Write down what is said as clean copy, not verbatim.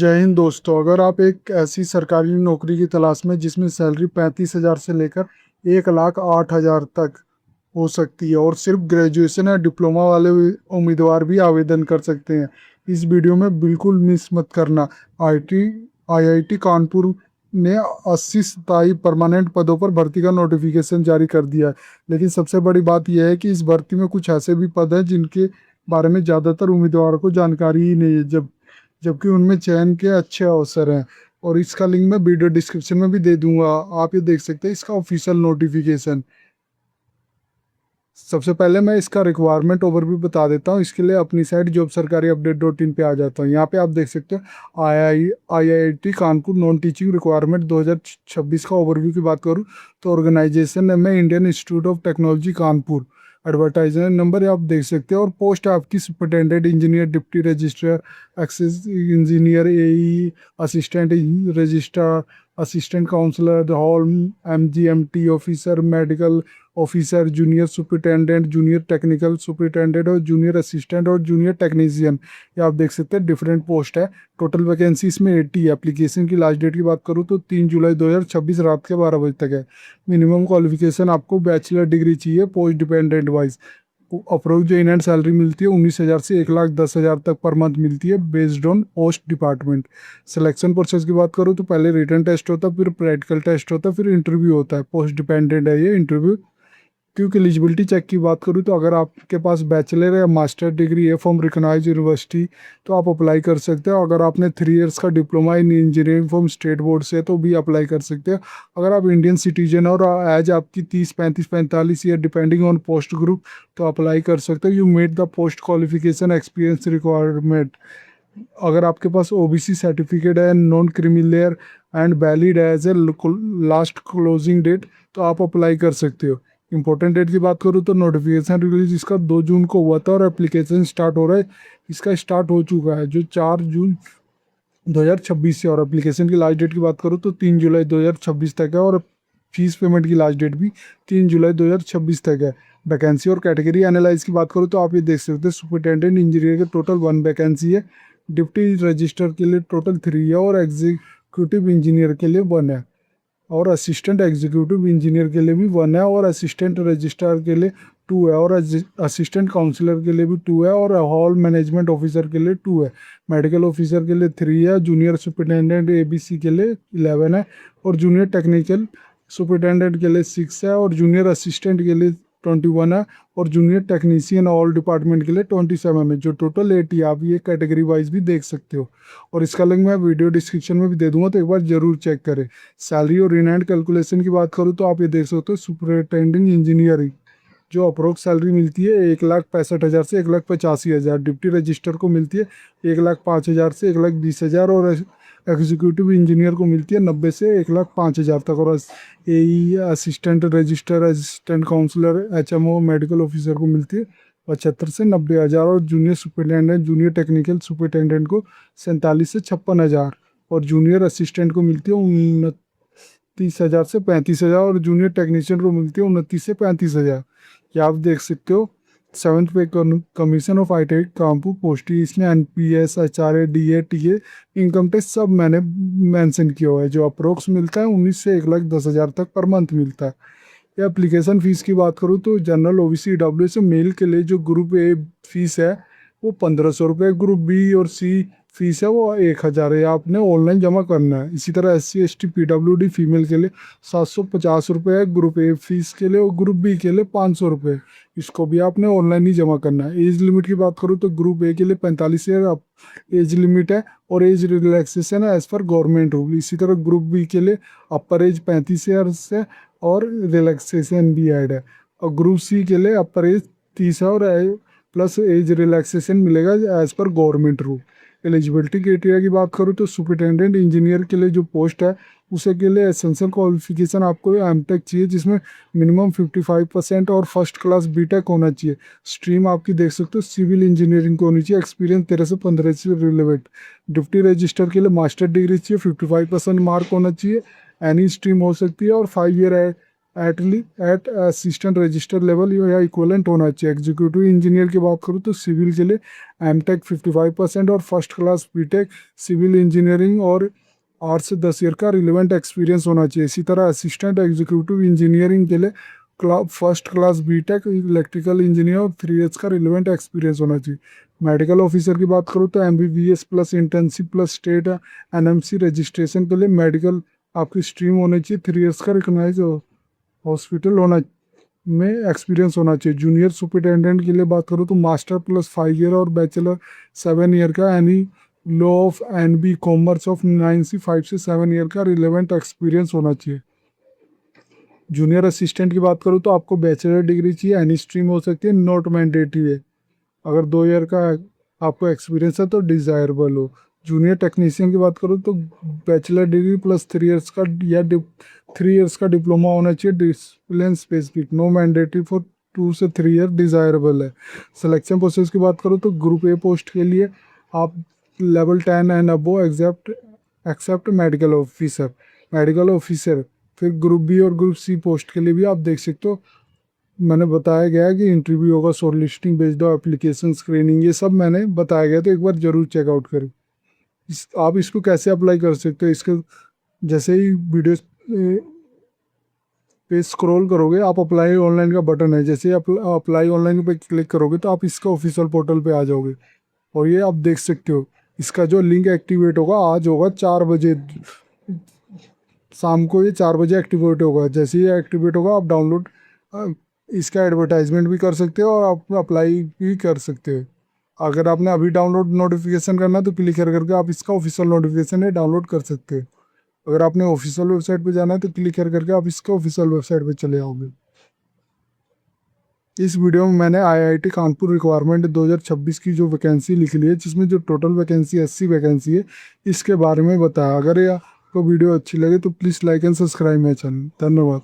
जय हिंद दोस्तों। अगर आप एक ऐसी सरकारी नौकरी की तलाश में जिसमें सैलरी 35,000 से लेकर 1,08,000 तक हो सकती है और सिर्फ ग्रेजुएशन या डिप्लोमा वाले उम्मीदवार भी आवेदन कर सकते हैं, इस वीडियो में बिल्कुल मिस मत करना। आईटी आईआईटी कानपुर ने 80 स्थायी परमानेंट पदों पर भर्ती का नोटिफिकेशन जारी कर दिया है। लेकिन सबसे बड़ी बात यह है कि इस भर्ती में कुछ ऐसे भी पद हैं जिनके बारे में ज़्यादातर उम्मीदवारों को जानकारी ही नहीं है, जबकि उनमें चयन के अच्छे अवसर हैं। और इसका लिंक मैं वीडियो डिस्क्रिप्शन में भी दे दूंगा, आप ये देख सकते हैं इसका ऑफिशियल नोटिफिकेशन। सबसे पहले मैं इसका रिक्वायरमेंट ओवरव्यू बता देता हूँ। इसके लिए अपनी साइट जॉब सरकारी अपडेट डॉट इन पे आ जाता हूँ। यहाँ पे आप देख सकते हो IIT Kanpur non teaching requirement 2026 का ओवरव्यू की बात करूँ तो ऑर्गेनाइजेशन है Indian institute of technology Kanpur. Advertisement number आप देख सकते हैं और पोस्ट आपकी superintendent engineer, deputy registrar, access engineer, AE, assistant registrar, assistant counsellor, hall MGMT officer, medical officer, junior superintendent, junior technical superintendent और जूनियर असिस्टेंट और junior technician. ये आप देख सकते हैं डिफरेंट पोस्ट है। टोटल वैकेंसी इसमें 80 है। एप्लीकेशन की लास्ट डेट की बात करूँ तो 3 जुलाई 2026 रात के 12 बजे तक है। मिनिमम क्वालिफिकेशन आपको बैचलर डिग्री चाहिए पोस्ट डिपेंडेंट वाइज। अप्रोच जो इन हैंड सैलरी मिलती है 19,000 से 1,10,000 तक पर मंथ मिलती है based on post department. Selection process की बात करूँ तो पहले रिटन टेस्ट होता है, फिर प्रैक्टिकल टेस्ट होता है, फिर इंटरव्यू होता है। पोस्ट डिपेंडेंट है ये इंटरव्यू। क्योंकि एलिजिबिलिटी चेक की बात करूँ तो अगर आपके पास बैचलर या मास्टर डिग्री है फ्रॉम रिकॉग्नाइज्ड यूनिवर्सिटी तो आप अप्लाई कर सकते हो। अगर आपने 3 इयर्स का diploma in engineering from state board से तो भी अप्लाई कर सकते हो। अगर आप इंडियन सिटीजन और एज आपकी 30, 35, 45 year depending on post group तो अप्लाई कर सकते हो। You met the post qualification experience requirement. अगर आपके पास ओबीसी सर्टिफिकेट है, non creamy layer and valid as a last closing date तो आप अप्लाई कर सकते हो। इंपॉर्टेंट डेट की बात करूँ तो नोटिफिकेशन रिलीज इसका 2 जून को हुआ था और एप्लीकेशन स्टार्ट हो रहा है, इसका स्टार्ट हो चुका है जो 4 जून 2026 से। और एप्लीकेशन की लास्ट डेट की बात करूँ तो 3 जुलाई 2026 तक है और फीस पेमेंट की लास्ट डेट भी 3 जुलाई 2026 तक है। वैकेंसी और कैटेगरी एनालाइज की बात करूँ तो आप ये देख सकते हैं सुपरिटेंडेंट इंजीनियर के टोटल 1 वैकेंसी है, डिप्टी रजिस्टर के लिए टोटल 3 है और एग्जीक्यूटिव इंजीनियर के लिए 1 है और असिस्टेंट एग्जीक्यूटिव इंजीनियर के लिए भी 1 है और असिस्टेंट रजिस्ट्रार के लिए 2 है और असिस्टेंट काउंसलर के लिए भी 2 है और हॉल मैनेजमेंट ऑफिसर के लिए 2 है। मेडिकल ऑफिसर के लिए 3 है, जूनियर सुपरिटेंडेंट एबीसी के लिए 11 है और जूनियर टेक्निकल सुपरिटेंडेंट के लिए 6 है और जूनियर असिस्टेंट के लिए 21 है और जूनियर टेक्नीशियन ऑल डिपार्टमेंट के लिए 27 है। जो टोटल 80 आप ये कैटेगरी वाइज भी देख सकते हो और इसका लिंक मैं वीडियो डिस्क्रिप्शन में भी दे दूंगा, तो एक बार जरूर चेक करें। सैलरी और इन हैंड कैलकुलेशन की बात करूँ तो आप ये देख सकते हो सुपरिटेंडिंग इंजीनियरिंग जो अप्रोक्स सैलरी मिलती है 1,65,000 से 1,85,000। डिप्टी रजिस्टर को मिलती है 1,05,000 से 1,20,000 और एग्जीक्यूटिव इंजीनियर को मिलती है 90 से 1,05,000 तक। और AE, assistant register, assistant counsellor, HMO, medical officer को मिलती है 75 से 90,000 और junior superintendent, junior technical superintendent को 47 से 56,000 और जूनियर असिस्टेंट को मिलती है 29,000 से 35,000 और जूनियर टेक्नीशियन को मिलती है 29 से 35,000। क्या आप देख सकते हो 7th pay commission of IT Kanpur post, इसमें NPS, HRA, DA, TA, income tax सब मैंने मेंशन किया हुआ है। जो अप्रोक्स मिलता है 19 से 1,10,000 तक पर मंथ मिलता है। या एप्लीकेशन फीस की बात करूँ तो जनरल ओबीसी डब्ल्यू से मेल के लिए जो ग्रुप ए फीस है वो 1,500 रुपये, ग्रुप बी और सी फीस है वो 1,000 है, आपने ऑनलाइन जमा करना है। इसी तरह SC ST PWD फीमेल के लिए 750 रुपये है ग्रुप ए फीस के लिए और ग्रुप बी के लिए 500 रुपये, इसको भी आपने ऑनलाइन ही जमा करना है। एज लिमिट की बात करूँ तो ग्रुप ए के लिए 45 ईयर एज लिमिट है और एज रिलैक्सेशन है एज पर गवर्नमेंट रूल। इसी तरह ग्रुप बी के लिए अपर एज 35 ईयर से और रिलैक्सेशन भी ऐड है और ग्रुप सी के लिए अपर एज 30 है और प्लस एज रिलैक्सेशन मिलेगा एज पर गवर्नमेंट रूल। एलिजिबिलिटी क्राइटेरिया की बात करूँ तो सुपरिटेंडेंट इंजीनियर के लिए जो पोस्ट है उसे के लिए एसेंशियल क्वालिफिकेशन आपको एमटेक चाहिए जिसमें मिनिमम 55% और फर्स्ट क्लास बीटेक होना चाहिए। स्ट्रीम आपकी देख सकते हो सिविल इंजीनियरिंग को होनी चाहिए। एक्सपीरियंस 13 से 15 से रिलेवेंट। डिप्टी रजिस्टर के लिए मास्टर डिग्री चाहिए, 55% मार्क होना चाहिए, एनी स्ट्रीम हो सकती है और 5 year at assistant register level या इक्वलेंट होना चाहिए। एग्जीक्यूटिव इंजीनियर की बात करूँ तो सिविल के लिए एमटेक 55% और first class BTech civil engineering और 8 से 10 ईयर का रिलेवेंट एक्सपीरियंस होना चाहिए। इसी तरह असिस्टेंट एग्जीक्यूटिव इंजीनियरिंग के लिए first class BTech electrical engineer और 3 ईयर्स का रिलेवेंट एक्सपीरियंस होना चाहिए। मेडिकल ऑफिसर की बात करूँ तो MBBS plus internship plus state NMC registration के लिए मेडिकल आपकी स्ट्रीम होनी चाहिए। 3 ईयर्स का रिकॉग्नाइज हॉस्पिटल होना में एक्सपीरियंस होना चाहिए। जूनियर सुपरिटेंडेंट के लिए बात करूँ तो मास्टर प्लस 5 ईयर और बैचलर 7 ईयर का एनी लॉ ऑफ एनबी कॉमर्स ऑफ 9C 5 से 7 ईयर का रिलेवेंट एक्सपीरियंस होना चाहिए। जूनियर असिस्टेंट की बात करूँ तो आपको बैचलर डिग्री चाहिए, एनी स्ट्रीम हो सकती है, नॉट मैंडेटरी है। अगर 2 ईयर का आपको एक्सपीरियंस है तो डिज़ायरेबल हो। जूनियर टेक्नीशियन की बात करूँ तो बैचलर डिग्री प्लस 3 ईयर्स का या 3 ईयर्स का डिप्लोमा होना चाहिए, discipline specific, no mandatory for 2 से 3 ईयर, डिज़ायरेबल है। सिलेक्शन प्रोसेस की बात करूँ तो ग्रुप ए पोस्ट के लिए आप level 10 and above except medical officer. फिर ग्रुप बी और ग्रुप सी पोस्ट के लिए भी आप देख सकते हो, मैंने बताया गया है कि इंटरव्यू होगा, short listing based on application screening, ये सब मैंने बताया गया, तो एक बार ज़रूर चेकआउट करें। आप इसको कैसे अप्लाई कर सकते हो, इसके जैसे ही वीडियो पे स्क्रॉल करोगे आप अप्लाई ऑनलाइन का बटन है, जैसे ही अप्लाई ऑनलाइन पे क्लिक करोगे तो आप इसका ऑफिशियल पोर्टल पे आ जाओगे और ये आप देख सकते हो। इसका जो लिंक एक्टिवेट होगा आज होगा 4 बजे शाम को, ये 4 बजे एक्टिवेट होगा। जैसे ही एक्टिवेट होगा आप डाउनलोड इसका एडवर्टाइजमेंट भी कर सकते हो और आप अप्लाई भी कर सकते हो। अगर आपने अभी डाउनलोड नोटिफिकेशन करना है तो क्लिक करके आप इसका ऑफिशियल नोटिफिकेशन है डाउनलोड कर सकते हो। अगर आपने ऑफिशियल वेबसाइट पे जाना है तो क्लिक करके आप इसका ऑफिशियल वेबसाइट पे चले आओगे। इस वीडियो में मैंने आईआईटी कानपुर रिक्वायरमेंट 2026 की जो वैकेंसी लिखी ली है, जिसमें जो टोटल वैकेंसी 80 वैकेंसी है, इसके बारे में बताया। अगर ये आपको वीडियो अच्छी लगे तो please like and subscribe my channel. धन्यवाद।